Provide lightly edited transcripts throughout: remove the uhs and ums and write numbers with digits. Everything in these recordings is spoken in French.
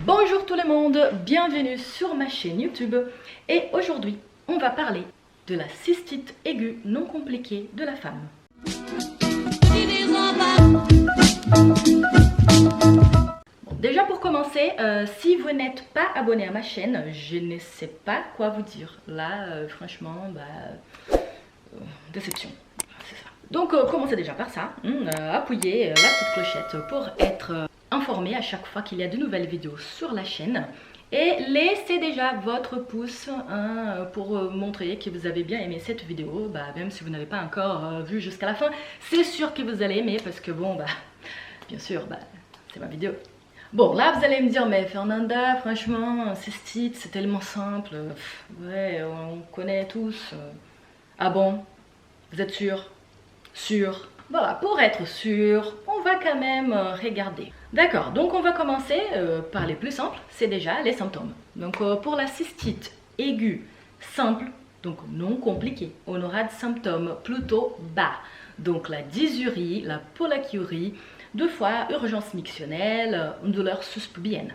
Bonjour tout le monde, bienvenue sur ma chaîne YouTube et aujourd'hui on va parler de la cystite aiguë non compliquée de la femme. Bon, déjà pour commencer, si vous n'êtes pas abonné à ma chaîne, je ne sais pas quoi vous dire. Là, franchement, déception. C'est ça. Donc commencez déjà par ça, appuyez la petite clochette pour être informé à chaque fois qu'il y a de nouvelles vidéos sur la chaîne. Et laissez déjà votre pouce pour montrer que vous avez bien aimé cette vidéo. Même si vous n'avez pas encore vu jusqu'à la fin, c'est sûr que vous allez aimer parce que bon, bien sûr, c'est ma vidéo. Bon, là vous allez me dire, mais Fernanda, franchement, cystite, c'est tellement simple. Ouais, on connaît tous. Ah bon? Vous êtes sûr? Sûr? Voilà, pour être sûr, on va quand même regarder. D'accord, donc on va commencer par les plus simples, c'est déjà les symptômes. Donc pour la cystite aiguë simple, donc non compliquée, on aura des symptômes plutôt bas. Donc la dysurie, la pollakiurie, deux fois urgence mictionnelle, une douleur suspubienne.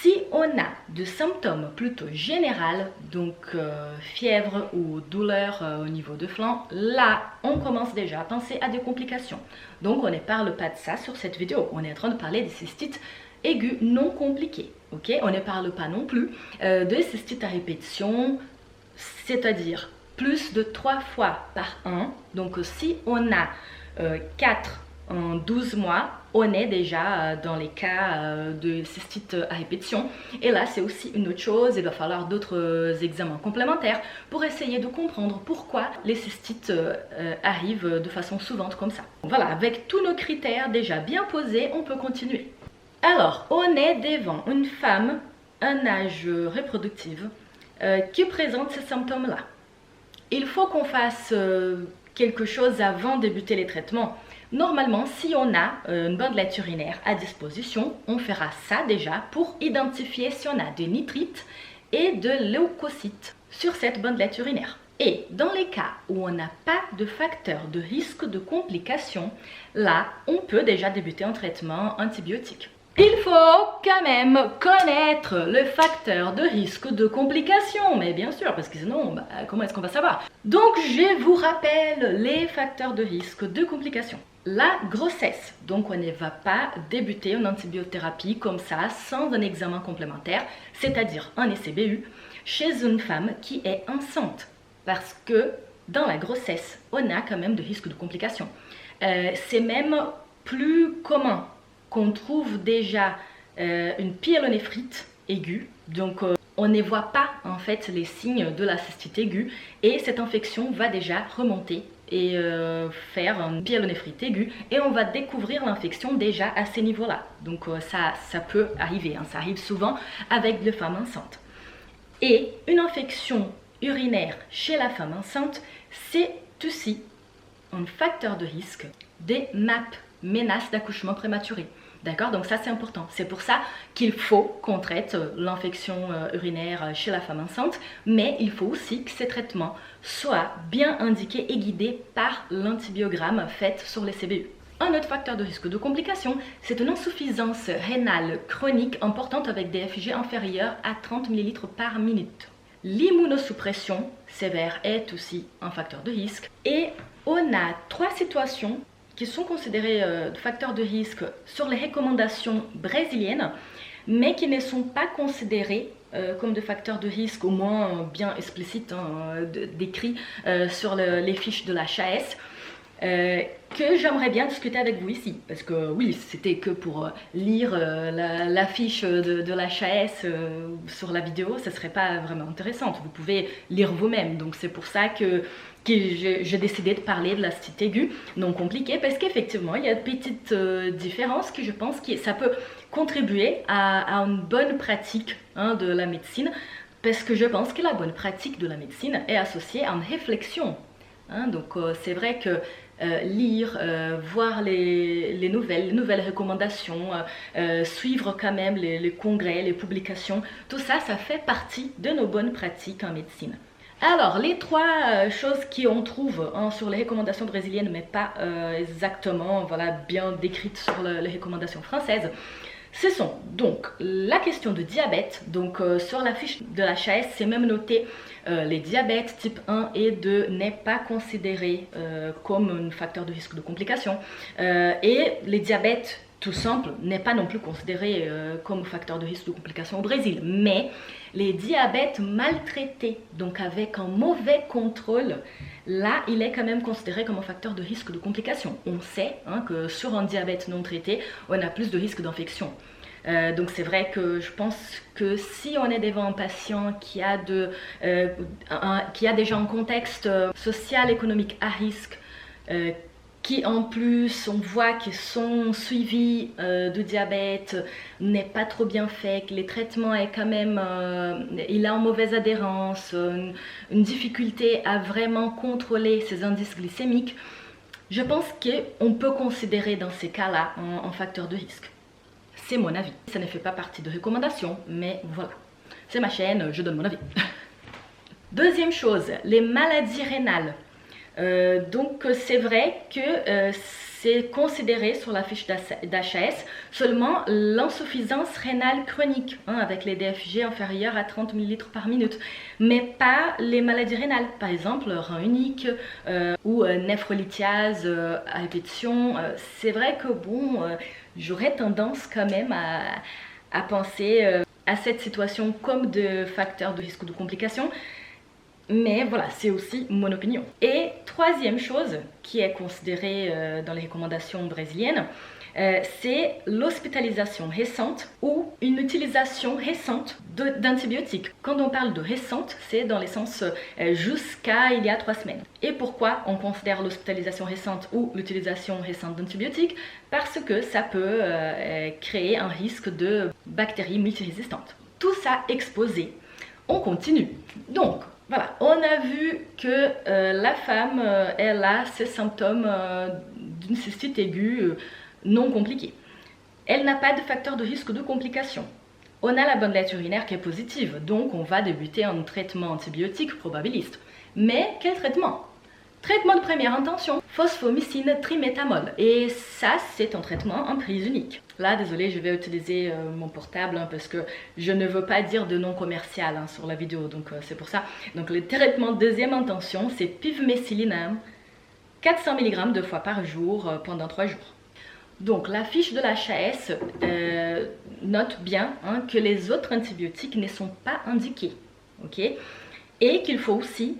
Si on a des symptômes plutôt généraux, donc fièvre ou douleur au niveau de flanc, là on commence déjà à penser à des complications. Donc on ne parle pas de ça sur cette vidéo, on est en train de parler des cystites aiguës non compliquées. Okay, on ne parle pas non plus de cystites à répétition, c'est-à-dire plus de 3 fois par an. Donc si on a 4 en 12 mois, on est déjà dans les cas de cystite à répétition. Et là, c'est aussi une autre chose, il va falloir d'autres examens complémentaires pour essayer de comprendre pourquoi les cystites arrivent de façon souvent comme ça. Voilà, avec tous nos critères déjà bien posés, on peut continuer. Alors, on est devant une femme, un âge reproductif, qui présente ces symptômes-là. Il faut qu'on fasse quelque chose avant de débuter les traitements. Normalement, si on a une bandelette urinaire à disposition, on fera ça déjà pour identifier si on a des nitrites et de leucocytes sur cette bandelette urinaire. Et dans les cas où on n'a pas de facteur de risque de complications, là, on peut déjà débuter un traitement antibiotique. Il faut quand même connaître le facteur de risque de complications, mais bien sûr, parce que sinon, comment est-ce qu'on va savoir? Donc, je vous rappelle les facteurs de risque de complications. La grossesse, donc on ne va pas débuter une antibiothérapie comme ça, sans un examen complémentaire, c'est-à-dire un ECBU, chez une femme qui est enceinte, parce que dans la grossesse, on a quand même des risques de complications. C'est même plus commun qu'on trouve déjà une pyélonéphrite aiguë, donc on ne voit pas en fait les signes de la cystite aiguë et cette infection va déjà remonter et faire une pyélonéphrite aiguë et on va découvrir l'infection déjà à ces niveaux-là. Donc ça peut arriver, ça arrive souvent avec les femmes enceintes. Et une infection urinaire chez la femme enceinte, c'est aussi un facteur de risque des MAP, menaces d'accouchement prématuré. D'accord? Donc ça c'est important. C'est pour ça qu'il faut qu'on traite l'infection urinaire chez la femme enceinte, mais il faut aussi que ces traitements soient bien indiqués et guidés par l'antibiogramme fait sur les CBU. Un autre facteur de risque de complication, c'est une insuffisance rénale chronique importante avec des FIG inférieurs à 30 ml par minute. L'immunosuppression sévère est aussi un facteur de risque. Et on a 3 situations qui sont considérés facteurs de risque sur les recommandations brésiliennes, mais qui ne sont pas considérés comme des facteurs de risque, au moins bien explicites, décrits sur les fiches de la HAS, que j'aimerais bien discuter avec vous ici. Parce que oui, c'était que pour lire la fiche de la HAS sur la vidéo, ça ne serait pas vraiment intéressant. Vous pouvez lire vous-même, donc c'est pour ça que j'ai décidé de parler de la cystite aiguë non compliquée, parce qu'effectivement, il y a de petites différences que je pense que ça peut contribuer à une bonne pratique de la médecine, parce que je pense que la bonne pratique de la médecine est associée à une réflexion. Donc c'est vrai que lire, voir les nouvelles recommandations, suivre quand même les congrès, les publications, tout ça, ça fait partie de nos bonnes pratiques en médecine. Alors, les 3 choses qu'on trouve sur les recommandations brésiliennes, mais pas exactement bien décrites sur les recommandations françaises, Ce sont donc la question de diabète. Donc sur la fiche de la HAS, c'est même noté les diabètes type 1 et 2 n'est pas considéré comme un facteur de risque de complications. Et les diabètes tout simple n'est pas non plus considéré comme facteur de risque de complications au Brésil. Mais les diabètes maltraités, donc avec un mauvais contrôle, là, il est quand même considéré comme un facteur de risque de complications. On sait que sur un diabète non traité, on a plus de risque d'infection. Donc c'est vrai que je pense que si on est devant un patient qui a déjà un contexte social, économique à risque, qui en plus on voit que son suivi de diabète n'est pas trop bien fait, que les traitements est quand même, il a une mauvaise adhérence, une difficulté à vraiment contrôler ses indices glycémiques, je pense qu'on peut considérer dans ces cas-là un facteur de risque. C'est mon avis. Ça ne fait pas partie de recommandations, mais voilà. C'est ma chaîne, je donne mon avis. Deuxième chose, les maladies rénales. Donc c'est vrai que c'est considéré sur la fiche d'HAS seulement l'insuffisance rénale chronique, avec les DFG inférieurs à 30 ml par minute, mais pas les maladies rénales, par exemple rein unique ou néphrolithiase à répétition. C'est vrai que bon, j'aurais tendance quand même à penser à cette situation comme de facteur de risque de complications. Mais voilà, c'est aussi mon opinion. Et troisième chose qui est considérée dans les recommandations brésiliennes, c'est l'hospitalisation récente ou une utilisation récente d'antibiotiques. Quand on parle de récente, c'est dans le sens jusqu'à il y a 3 semaines. Et pourquoi on considère l'hospitalisation récente ou l'utilisation récente d'antibiotiques? Parce que ça peut créer un risque de bactéries multirésistantes. Tout ça exposé, on continue. Donc, voilà, on a vu que la femme, elle a ces symptômes d'une cystite aiguë non compliquée. Elle n'a pas de facteur de risque de complication. On a la bandelette urinaire qui est positive, donc on va débuter un traitement antibiotique probabiliste. Mais quel traitement? Traitement de première intention, phosphomycine trimétamol. Et ça, c'est un traitement en prise unique. Là, désolé, je vais utiliser mon portable parce que je ne veux pas dire de nom commercial sur la vidéo, donc c'est pour ça. Donc le traitement de deuxième intention, c'est pivmécylinam, 400 mg 2 fois par jour pendant 3 jours. Donc la fiche de la HAS note bien que les autres antibiotiques ne sont pas indiqués, ok? Et qu'il faut aussi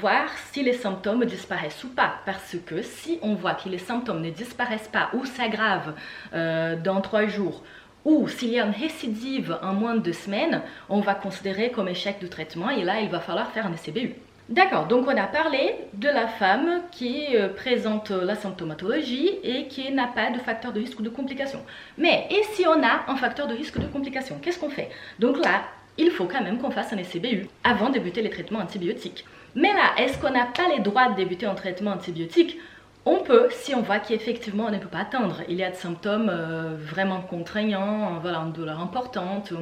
voir si les symptômes disparaissent ou pas. Parce que si on voit que les symptômes ne disparaissent pas ou s'aggravent dans 3 jours, ou s'il y a une récidive en moins de 2 semaines, on va considérer comme échec du traitement et là, il va falloir faire un SCBU. D'accord, donc on a parlé de la femme qui présente la symptomatologie et qui n'a pas de facteur de risque de complication. Mais et si on a un facteur de risque de complication, qu'est-ce qu'on fait? Donc là, il faut quand même qu'on fasse un SCBU avant de débuter les traitements antibiotiques. Mais là, est-ce qu'on n'a pas les droits de débuter un traitement antibiotique? On peut, si on voit qu'effectivement on ne peut pas attendre. Il y a des symptômes vraiment contraignants, voilà, une douleur importante,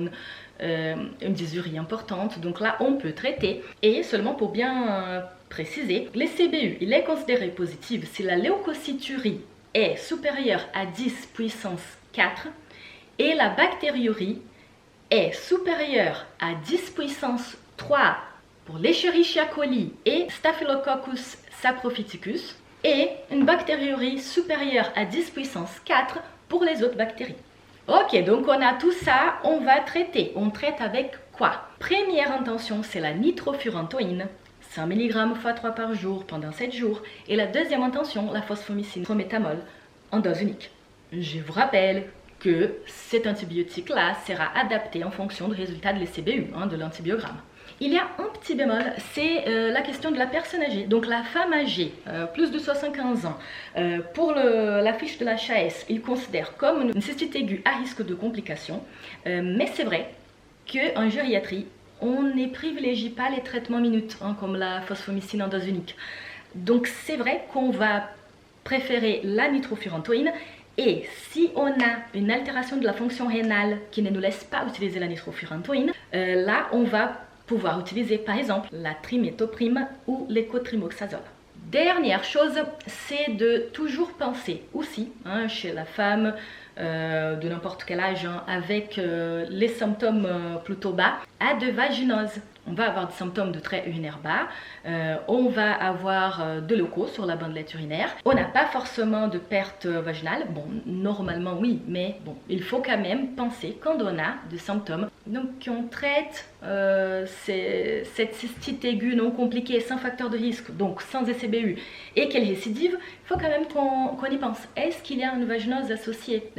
une dysurie importante. Donc là, on peut traiter. Et seulement pour bien préciser, les CBU, il est considéré positif si la leucocyturie est supérieure à 10 puissance 4 et la bactériurie est supérieure à 10 puissance 3 pour l'Escherichia coli et Staphylococcus saprophyticus et une bactériurie supérieure à 10 puissance 4 pour les autres bactéries. Ok, donc on a tout ça, on va traiter. On traite avec quoi? Première intention, c'est la nitrofurantoïne, 100 mg x 3 par jour pendant 7 jours. Et la deuxième intention, la phosphomycine trimétamol en dose unique. Je vous rappelle que cet antibiotique-là sera adapté en fonction du résultat de l'ECBU, de l'antibiogramme. Il y a un petit bémol, c'est la question de la personne âgée. Donc la femme âgée, plus de 75 ans, pour la fiche de la HAS, il considère comme une cystite aiguë à risque de complications. Mais c'est vrai qu'en gériatrie, on ne privilégie pas les traitements minutes, comme la phosphomycine en dose unique. Donc c'est vrai qu'on va préférer la nitrofurantoïne. Et si on a une altération de la fonction rénale qui ne nous laisse pas utiliser la nitrofurantoïne, là on va pouvoir utiliser par exemple la trimétoprime ou l'écotrimoxazole. Dernière chose, c'est de toujours penser aussi chez la femme de n'importe quel âge, hein, avec les symptômes plutôt bas, à de vaginose. On va avoir des symptômes de trait urinaire bas, on va avoir de l'eau sur la bandelette urinaire. On n'a pas forcément de perte vaginale, bon, normalement oui, mais bon, il faut quand même penser quand on a des symptômes. Donc, on traite cette cystite aiguë non compliquée, sans facteur de risque, donc sans SCBU, et qu'elle récidive, il faut quand même qu'on y pense. Est-ce qu'il y a une vaginose associée,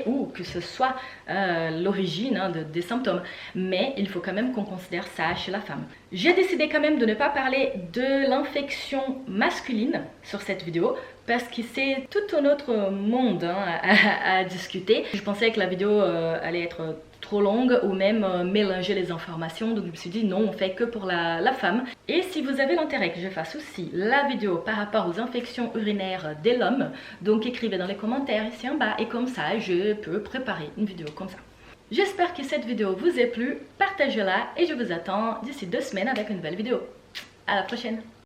ou que ce soit l'origine, hein, des symptômes? Mais il faut quand même qu'on considère ça chez la femme. J'ai décidé quand même de ne pas parler de l'infection masculine sur cette vidéo parce que c'est tout un autre monde, hein, à discuter. Je pensais que la vidéo allait être trop longue ou même mélanger les informations, donc je me suis dit non, on fait que pour la femme. Et si vous avez l'intérêt que je fasse aussi la vidéo par rapport aux infections urinaires de l'homme, donc écrivez dans les commentaires ici en bas et comme ça je peux préparer une vidéo comme ça. J'espère que cette vidéo vous a plu, partagez-la et je vous attends d'ici 2 semaines avec une nouvelle vidéo. À la prochaine!